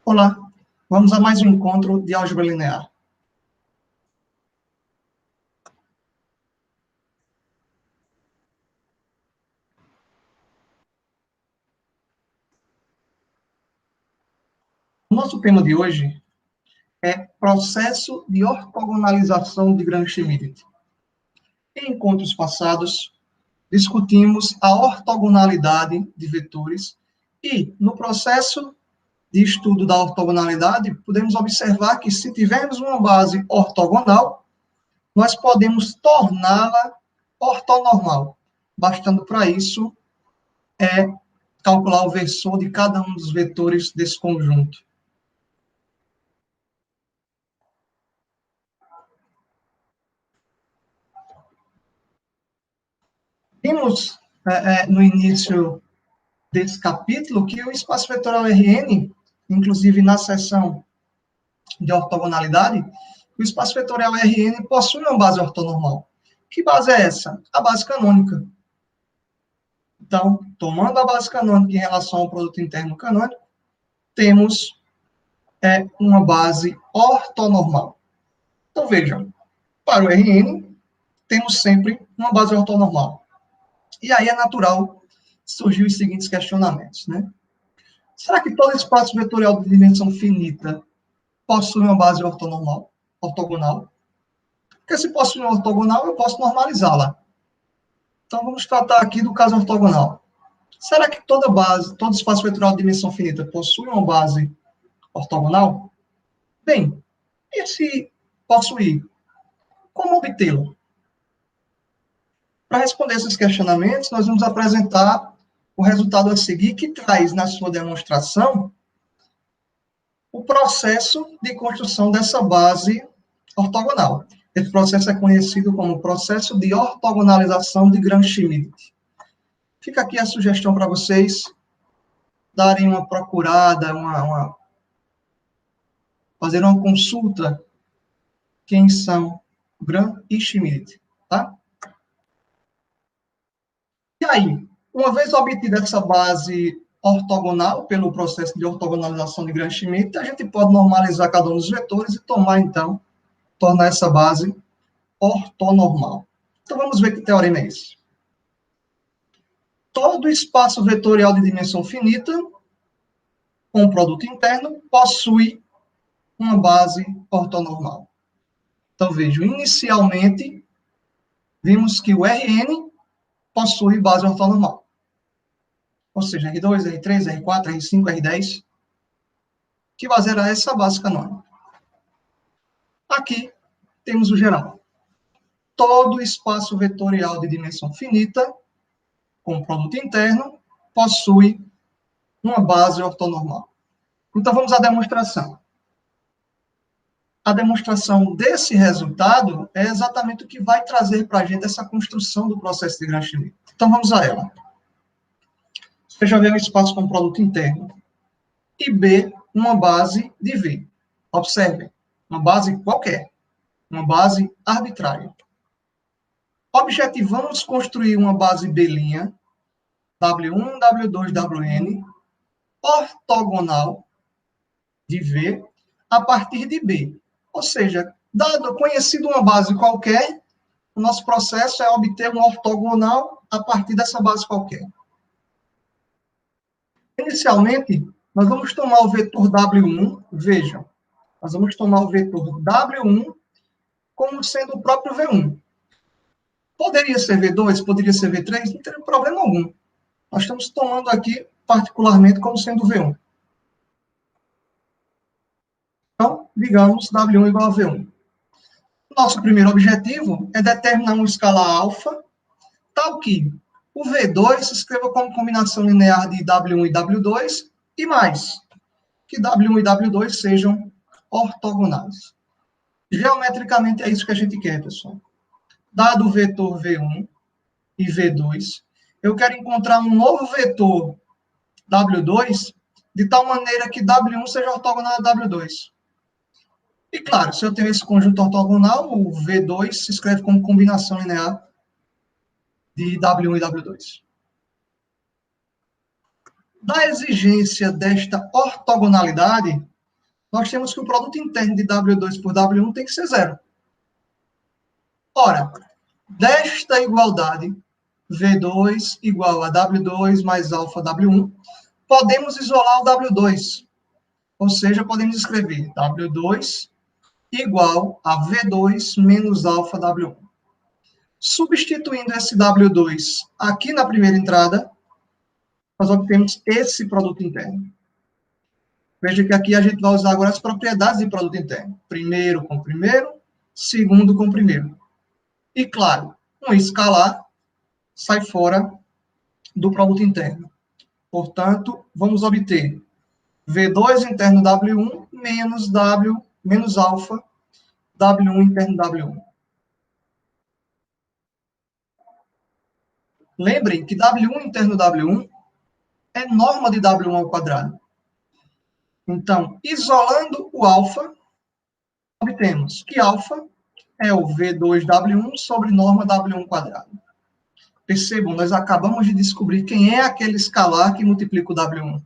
Olá, vamos a mais um encontro de álgebra linear. O nosso tema de hoje é processo de ortogonalização de Gram-Schmidt. Em encontros passados, discutimos a ortogonalidade de vetores e, no processo de estudo da ortogonalidade, podemos observar que, se tivermos uma base ortogonal, nós podemos torná-la ortonormal, bastando para isso calcular o versor de cada um dos vetores desse conjunto. Vimos no início desse capítulo que o espaço vetorial Rn, inclusive na seção de ortogonalidade, o espaço vetorial Rn possui uma base ortonormal. Que base é essa? A base canônica. Então, tomando a base canônica em relação ao produto interno canônico, temos uma base ortonormal. Então, vejam, para o Rn, temos sempre uma base ortonormal. E aí é natural surgir os seguintes questionamentos, né? Será que todo espaço vetorial de dimensão finita possui uma base ortogonal? Porque se possui uma ortogonal, eu posso normalizá-la. Então, vamos tratar aqui do caso ortogonal. Será que todo espaço vetorial de dimensão finita possui uma base ortogonal? Bem, e se possuir, como obtê-lo? Para responder esses questionamentos, nós vamos apresentar o resultado a seguir, que traz na sua demonstração o processo de construção dessa base ortogonal. Esse processo é conhecido como processo de ortogonalização de Gram-Schmidt. Fica aqui a sugestão para vocês darem uma procurada, fazer uma consulta quem são Gram e Schmidt, tá? E aí, uma vez obtida essa base ortogonal pelo processo de ortogonalização de Gram-Schmidt, a gente pode normalizar cada um dos vetores e tornar essa base ortonormal. Então, vamos ver que teorema é esse. Todo espaço vetorial de dimensão finita, com produto interno, possui uma base ortonormal. Então, vejo, inicialmente, vimos que o Rn possui base ortonormal. Ou seja, R2, R3, R4, R5, R10. Que base era essa? Base canônica. Aqui temos o geral. Todo espaço vetorial de dimensão finita, com produto interno, possui uma base ortonormal. Então, vamos à demonstração. A demonstração desse resultado é exatamente o que vai trazer para a gente essa construção do processo de Gram-Schmidt. Então, vamos a ela. Você já vê um espaço com produto interno. E B, uma base de V. Observem, uma base qualquer. Uma base arbitrária. Objetivamos construir uma base B', W1, W2, Wn, ortogonal de V, a partir de B. Ou seja, conhecido uma base qualquer, o nosso processo é obter uma ortogonal a partir dessa base qualquer. Inicialmente, nós vamos tomar o vetor W1, vejam, nós vamos tomar o vetor W1 como sendo o próprio V1. Poderia ser V2, poderia ser V3, não teria problema algum. Nós estamos tomando aqui, particularmente, como sendo V1. Então, digamos W1 igual a V1. Nosso primeiro objetivo é determinar uma escala alfa, tal que o V2 se escreva como combinação linear de W1 e W2, e mais, que W1 e W2 sejam ortogonais. Geometricamente é isso que a gente quer, pessoal. Dado o vetor V1 e V2, eu quero encontrar um novo vetor W2, de tal maneira que W1 seja ortogonal a W2. E claro, se eu tenho esse conjunto ortogonal, o V2 se escreve como combinação linear de W1 e W2. Da exigência desta ortogonalidade, nós temos que o produto interno de W2 por W1 tem que ser zero. Ora, desta igualdade, V2 igual a W2 mais alfa W1, podemos isolar o W2. Ou seja, podemos escrever W2 igual a V2 menos alfa W1. Substituindo esse W2 aqui na primeira entrada, nós obtemos esse produto interno. Veja que aqui a gente vai usar agora as propriedades de produto interno. Primeiro com primeiro, segundo com primeiro. E, claro, um escalar sai fora do produto interno. Portanto, vamos obter V2 interno W1 menos alfa W1 interno W1. Lembrem que W1 interno W1 é norma de W1 ao quadrado. Então, isolando o alfa, obtemos que alfa é o V2W1 sobre norma W1 quadrado. Percebam, nós acabamos de descobrir quem é aquele escalar que multiplica o W1.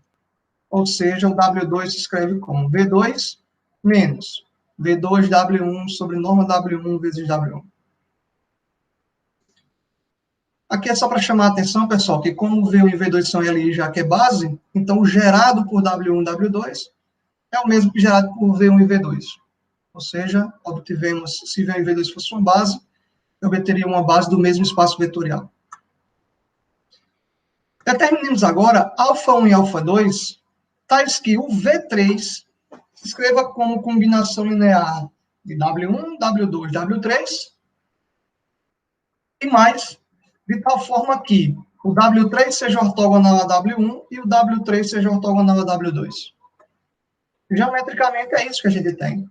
Ou seja, o W2 se escreve como V2 menos V2W1 sobre norma W1 vezes W1. Aqui é só para chamar a atenção, pessoal, que como V1 e V2 são LI, já que é base, então o gerado por W1 e W2 é o mesmo que gerado por V1 e V2. Ou seja, obtivemos, se V1 e V2 fosse uma base, eu obteria uma base do mesmo espaço vetorial. Determinemos agora alfa1 e alfa2, tais que o V3 se escreva como combinação linear de W1, W2, W3, e mais, de tal forma que o W3 seja ortogonal a W1 e o W3 seja ortogonal a W2. Geometricamente é isso que a gente tem.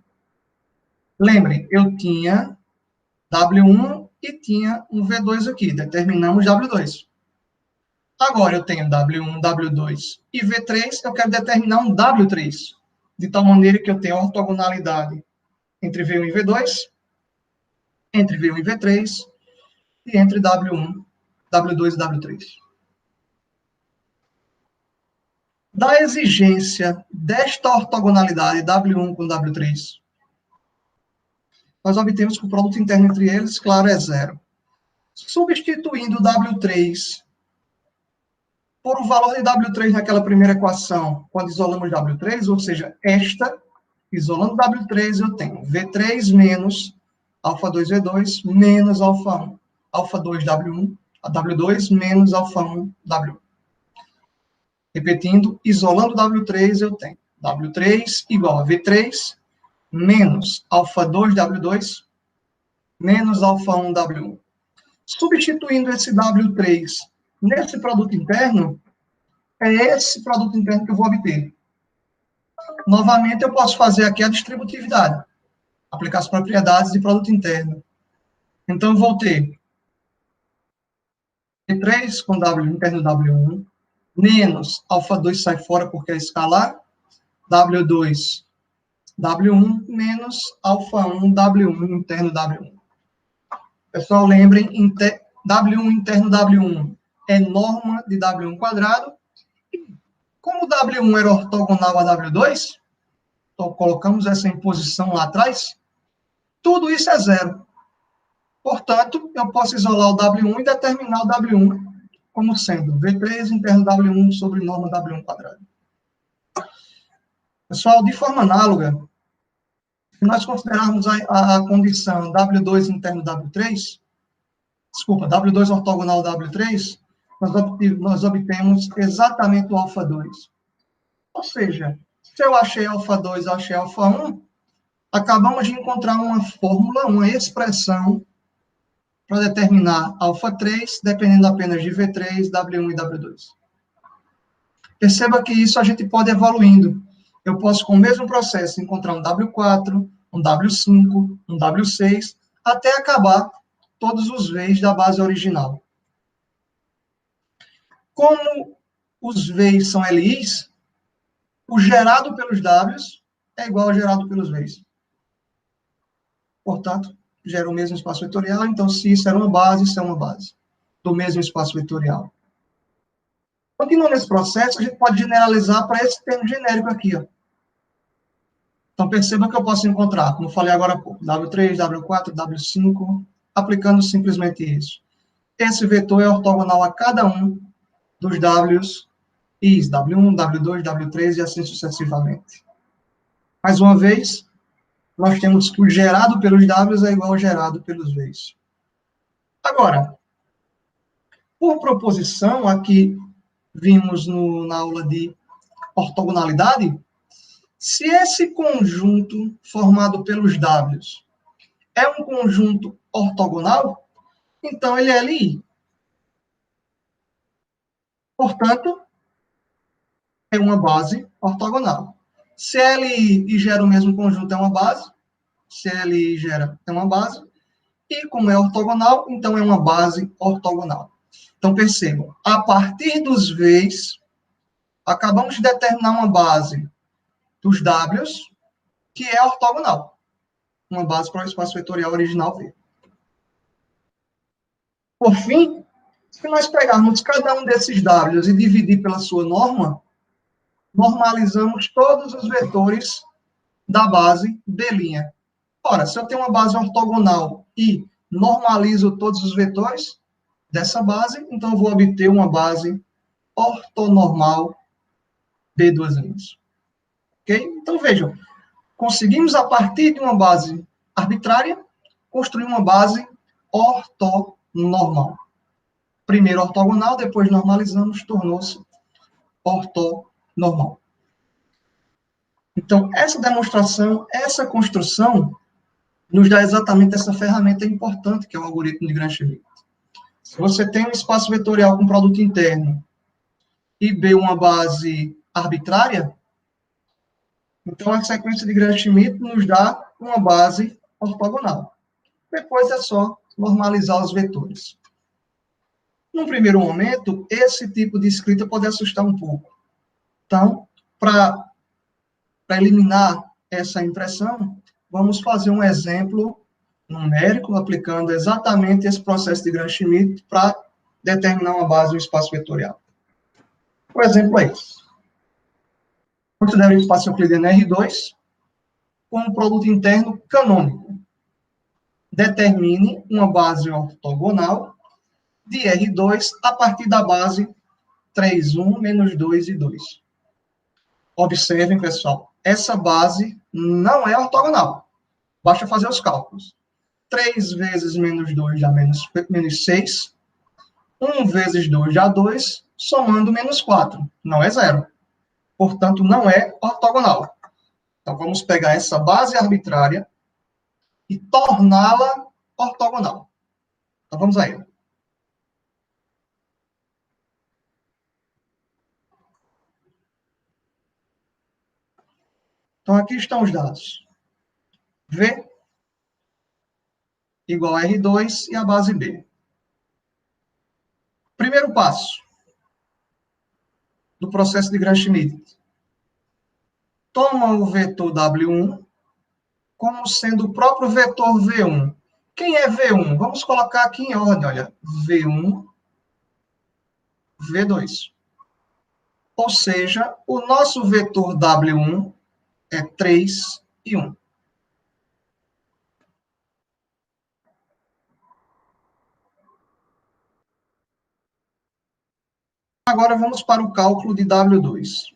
Lembrem, eu tinha W1 e tinha um V2 aqui, determinamos W2. Agora eu tenho W1, W2 e V3, eu quero determinar um W3, de tal maneira que eu tenho ortogonalidade entre V1 e V2, entre V1 e V3, e entre W1, W2 e W3. Da exigência desta ortogonalidade W1 com W3, nós obtemos que o produto interno entre eles, claro, é zero. Substituindo W3 por o valor de W3 naquela primeira equação, quando isolamos W3, ou seja, esta, isolando W3, eu tenho V3 menos alfa2 V2 menos alfa1, alfa2 W1, W2 menos alfa1 W1. Repetindo, isolando W3, eu tenho W3 igual a V3 menos alfa2 W2 menos alfa1 W1. Substituindo esse W3 nesse produto interno, é esse produto interno que eu vou obter. Novamente, eu posso fazer aqui a distributividade, aplicar as propriedades de produto interno. Então, eu vou ter V3 com W interno W1, menos alfa2 sai fora porque é escalar, W2, W1, menos alfa1 W1 interno W1. Pessoal, lembrem, W1 interno W1 é norma de W1 quadrado. Como W1 era ortogonal a W2, então colocamos essa imposição lá atrás, tudo isso é zero. Portanto, eu posso isolar o W1 e determinar o W1 como sendo V3 interno W1 sobre norma W1 quadrado. Pessoal, de forma análoga, se nós considerarmos a condição W2 interno W3, desculpa, W2 ortogonal W3, nós obtemos exatamente o alfa2. Ou seja, se eu achei alfa2, achei alfa1, acabamos de encontrar uma fórmula, uma expressão para determinar alfa3, dependendo apenas de V3, W1 e W2. Perceba que isso a gente pode evoluindo. Eu posso, com o mesmo processo, encontrar um W4, um W5, um W6, até acabar todos os V's da base original. Como os V's são LIs, o gerado pelos W's é igual ao gerado pelos V's. Portanto, gera o mesmo espaço vetorial, então se isso era uma base, isso é uma base do mesmo espaço vetorial. Continuando nesse processo, a gente pode generalizar para esse termo genérico aqui, ó. Então, perceba que eu posso encontrar, como falei agora há pouco, W3, W4, W5, aplicando simplesmente isso. Esse vetor é ortogonal a cada um dos Ws, is, W1, W2, W3 e assim sucessivamente. Mais uma vez, nós temos que o gerado pelos Ws é igual ao gerado pelos Vs. Agora, por proposição, aqui vimos na aula de ortogonalidade, se esse conjunto formado pelos Ws é um conjunto ortogonal, então ele é LI. Portanto, é uma base ortogonal. Se LI e gera o mesmo conjunto, é uma base. Se LI gera, é uma base. E como é ortogonal, então é uma base ortogonal. Então, percebam, a partir dos Vs, acabamos de determinar uma base dos Ws, que é ortogonal. Uma base para o espaço vetorial original V. Por fim, se nós pegarmos cada um desses Ws e dividir pela sua norma, normalizamos todos os vetores da base D'. Ora, se eu tenho uma base ortogonal e normalizo todos os vetores dessa base, então eu vou obter uma base ortonormal de duas linhas. Ok? Então, vejam, conseguimos, a partir de uma base arbitrária, construir uma base ortonormal. Primeiro ortogonal, depois normalizamos, tornou-se ortonormal. Então, essa demonstração, essa construção, nos dá exatamente essa ferramenta importante, que é o algoritmo de Gram-Schmidt. Se você tem um espaço vetorial com produto interno e B uma base arbitrária, então a sequência de Gram-Schmidt nos dá uma base ortogonal. Depois é só normalizar os vetores. Num primeiro momento, esse tipo de escrita pode assustar um pouco. Então, para eliminar essa impressão, vamos fazer um exemplo numérico, aplicando exatamente esse processo de Gram-Schmidt para determinar uma base do espaço vetorial. O exemplo é esse. Considere o espaço euclidiano R2 com um produto interno canônico. Determine uma base ortogonal de R2 a partir da base 3, 1, menos 2 e 2. Observem, pessoal, essa base não é ortogonal. Basta fazer os cálculos. 3 vezes menos 2 dá menos 6. 1 vezes 2 dá 2, somando menos 4. Não é zero. Portanto, não é ortogonal. Então, vamos pegar essa base arbitrária e torná-la ortogonal. Então, vamos a ele. Então, aqui estão os dados. V igual a R2 e a base B. Primeiro passo do processo de Gram-Schmidt. Toma o vetor W1 como sendo o próprio vetor V1. Quem é V1? Vamos colocar aqui em ordem, olha. V1, V2. Ou seja, o nosso vetor W1 é 3 e 1. Agora vamos para o cálculo de W2.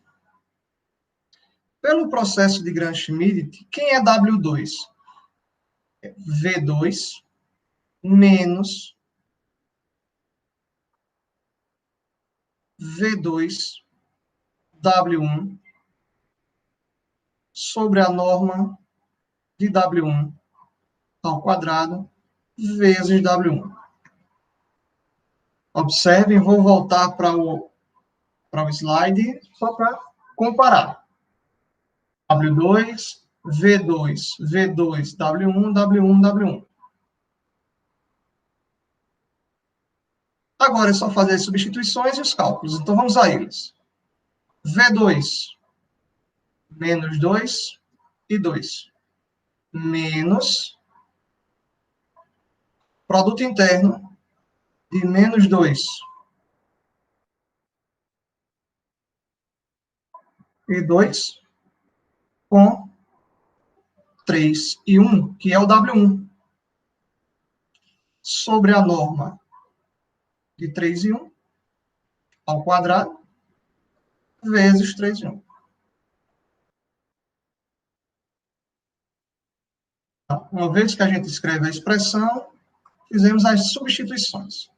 Pelo processo de Gram-Schmidt, quem é W2? É V2 menos V2 W1 sobre a norma de W1 ao quadrado vezes W1. Observem, vou voltar para o slide só para comparar. W2, V2, V2, W1, W1, W1. Agora é só fazer as substituições e os cálculos. Então, vamos a eles. V2 menos 2 e 2. Menos produto interno de menos 2 e 2 com 3 e 1, que é o W1, sobre a norma de 3 e 1 ao quadrado, vezes 3 e 1. Uma vez que a gente escreve a expressão, fizemos as substituições.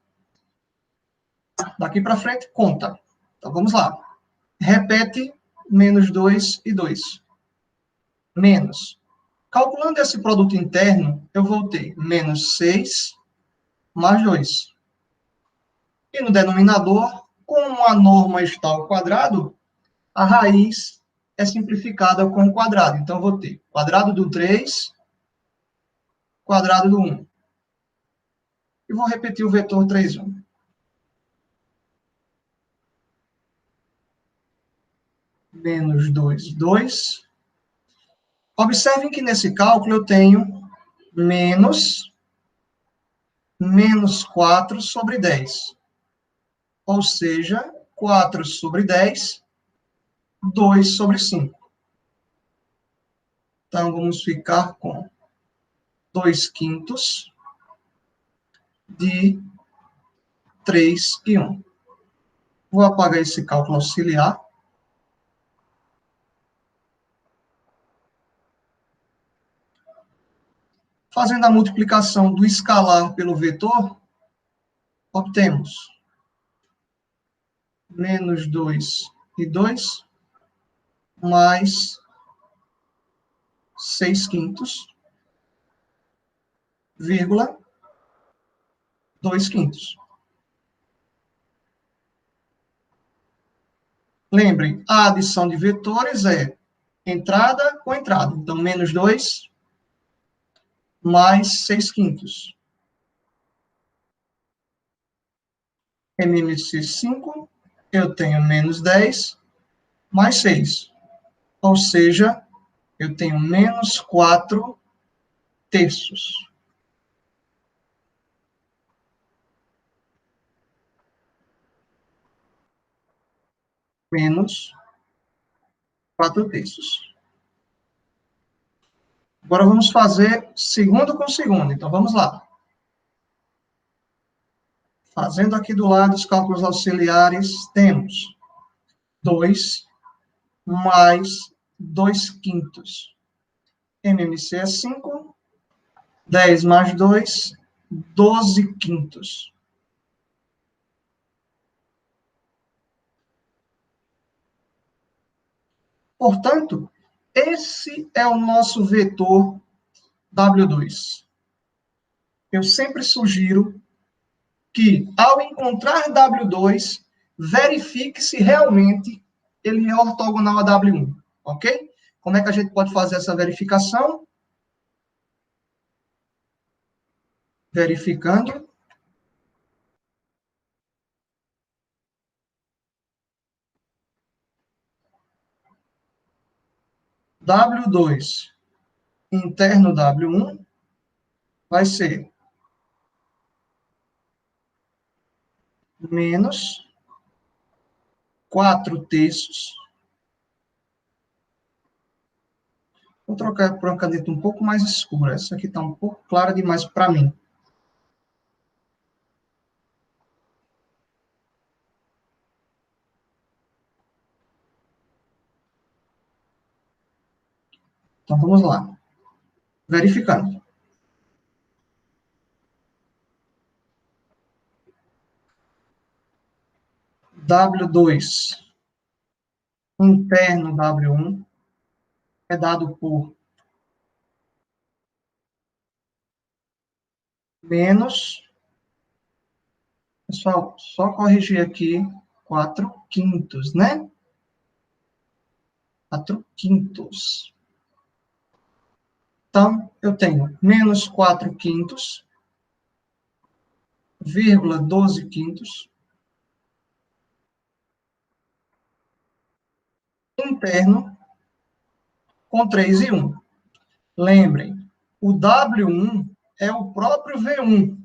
Daqui para frente, conta. Então, vamos lá. Repete menos 2 e 2. Menos. Calculando esse produto interno, eu vou ter menos 6 mais 2. E no denominador, como a norma está ao quadrado, a raiz é simplificada com o quadrado. Então, eu vou ter quadrado do 3, quadrado do 1. E vou repetir o vetor 3, 1. Menos 2, 2. Observem que nesse cálculo eu tenho menos 4 sobre 10. Ou seja, 4 sobre 10, 2 sobre 5. Então, vamos ficar com 2 quintos de 3 e 1. Vou apagar esse cálculo auxiliar. Fazendo a multiplicação do escalar pelo vetor, obtemos menos 2 e 2, mais 6 quintos, vírgula 2 quintos. Lembrem, a adição de vetores é entrada com entrada. Então, menos 2 mais 6 quintos. MMC 5, eu tenho menos 10 mais 6. Ou seja, eu tenho menos 4 terços. Menos 4 terços. Agora vamos fazer segundo com segundo. Então, vamos lá. Fazendo aqui do lado os cálculos auxiliares, temos 2 mais 2 quintos. MMC é 5. 10 mais 2, 12 quintos. Portanto, esse é o nosso vetor W2. Eu sempre sugiro que, ao encontrar W2, verifique se realmente ele é ortogonal a W1, ok? Como é que a gente pode fazer essa verificação? Verificando W2 interno W1 vai ser menos 4 terços. Vou trocar por uma caneta um pouco mais escura. Essa aqui está um pouco clara demais para mim. Então, vamos lá. Verificando. W2 interno W1 é dado por menos, pessoal, só corrigir aqui, 4 quintos, né? 4 quintos. Então, eu tenho menos 4 quintos, vírgula 12 quintos, interno, com 3 e 1. Lembrem, o W1 é o próprio V1,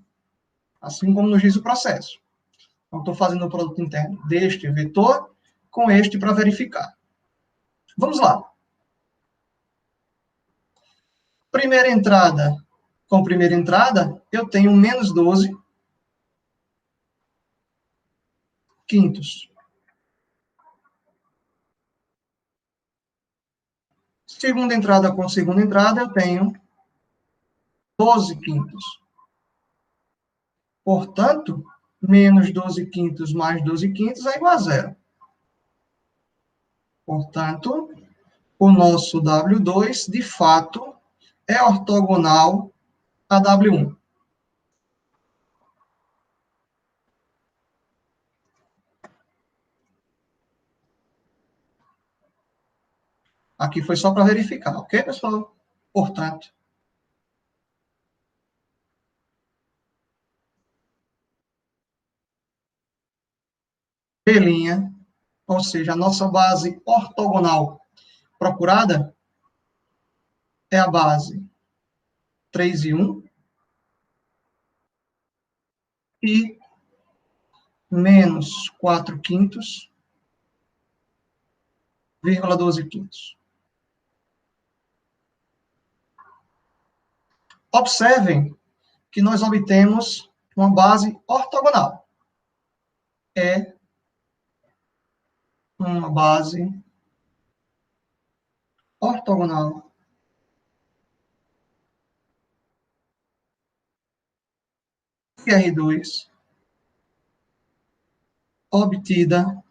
assim como nos diz o processo. Então, estou fazendo o produto interno deste vetor com este para verificar. Vamos lá. primeira entrada com primeira entrada, eu tenho menos 12 quintos. Segunda entrada com segunda entrada, eu tenho 12 quintos. Portanto, menos 12 quintos mais 12 quintos é igual a zero. Portanto, o nosso W2, de fato, é ortogonal a W1. Aqui foi só para verificar, ok, pessoal? Portanto, B', ou seja, a nossa base ortogonal procurada é a base 3 e 1 e menos 4 quintos, vírgula 12 quintos. Observem que nós obtemos uma base ortogonal. É uma base ortogonal R2 obtida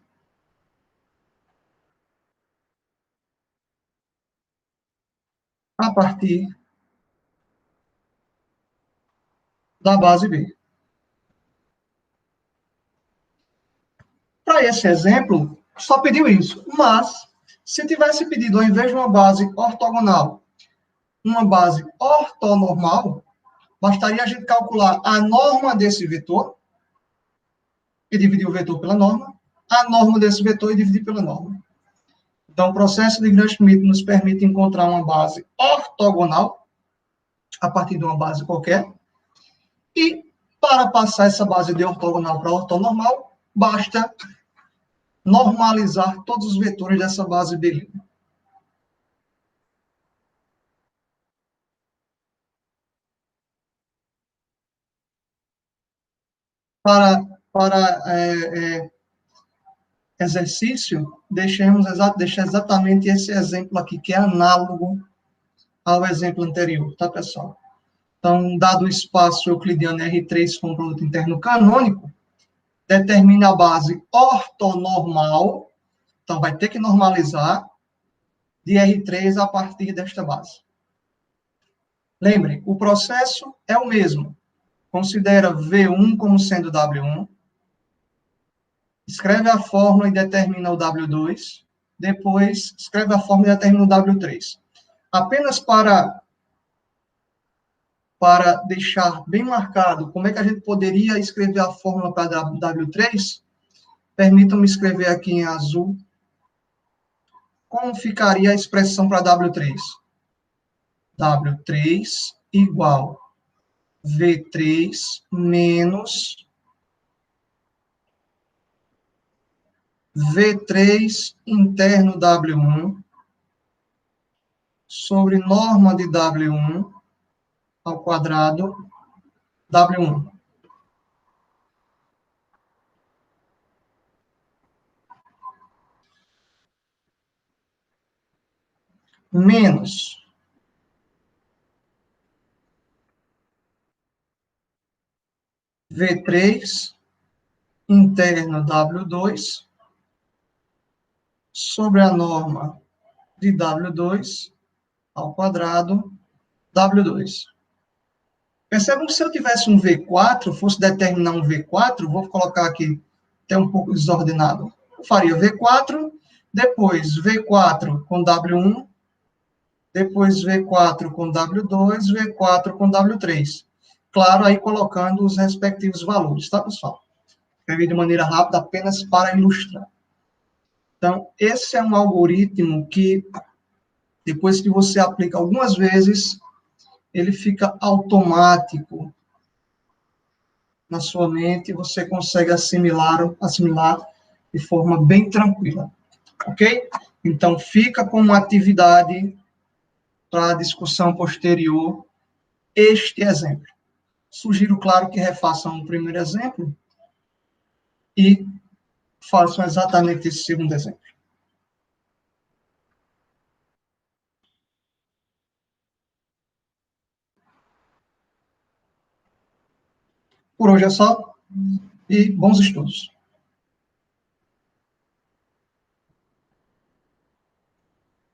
a partir da base B. Para esse exemplo, só pediu isso, mas se tivesse pedido, ao invés de uma base ortogonal, uma base ortonormal, bastaria a gente calcular a norma desse vetor e dividir o vetor pela norma, a norma desse vetor e dividir pela norma. Então, o processo de Gram-Schmidt nos permite encontrar uma base ortogonal a partir de uma base qualquer. E, para passar essa base de ortogonal para ortonormal, basta normalizar todos os vetores dessa base B'. Para exercício, deixar exatamente esse exemplo aqui, que é análogo ao exemplo anterior, tá, pessoal? Então, dado o espaço euclidiano R3 com produto interno canônico, determina a base ortonormal, então vai ter que normalizar, de R3 a partir desta base. Lembre, o processo é o mesmo. Considera V1 como sendo W1, escreve a fórmula e determina o W2, depois escreve a fórmula e determina o W3. Apenas para deixar bem marcado como é que a gente poderia escrever a fórmula para W3, permitam-me escrever aqui em azul como ficaria a expressão para W3. W3 igual V3 menos V3 interno W1 sobre norma de W1 ao quadrado W1. Menos V3 interno W2 sobre a norma de W2 ao quadrado W2. Percebam que se eu tivesse um V4, fosse determinar um V4, vou colocar aqui até um pouco desordenado. Eu faria V4, depois V4 com W1, depois V4 com W2, V4 com W3. Claro, aí colocando os respectivos valores, tá, pessoal? Escrevi de maneira rápida apenas para ilustrar. Então, esse é um algoritmo que, depois que você aplica algumas vezes, ele fica automático na sua mente e você consegue assimilar de forma bem tranquila. Ok? Então, fica como atividade para a discussão posterior este exemplo. Sugiro, claro, que refaçam o primeiro exemplo e façam exatamente esse segundo exemplo. Por hoje é só e bons estudos.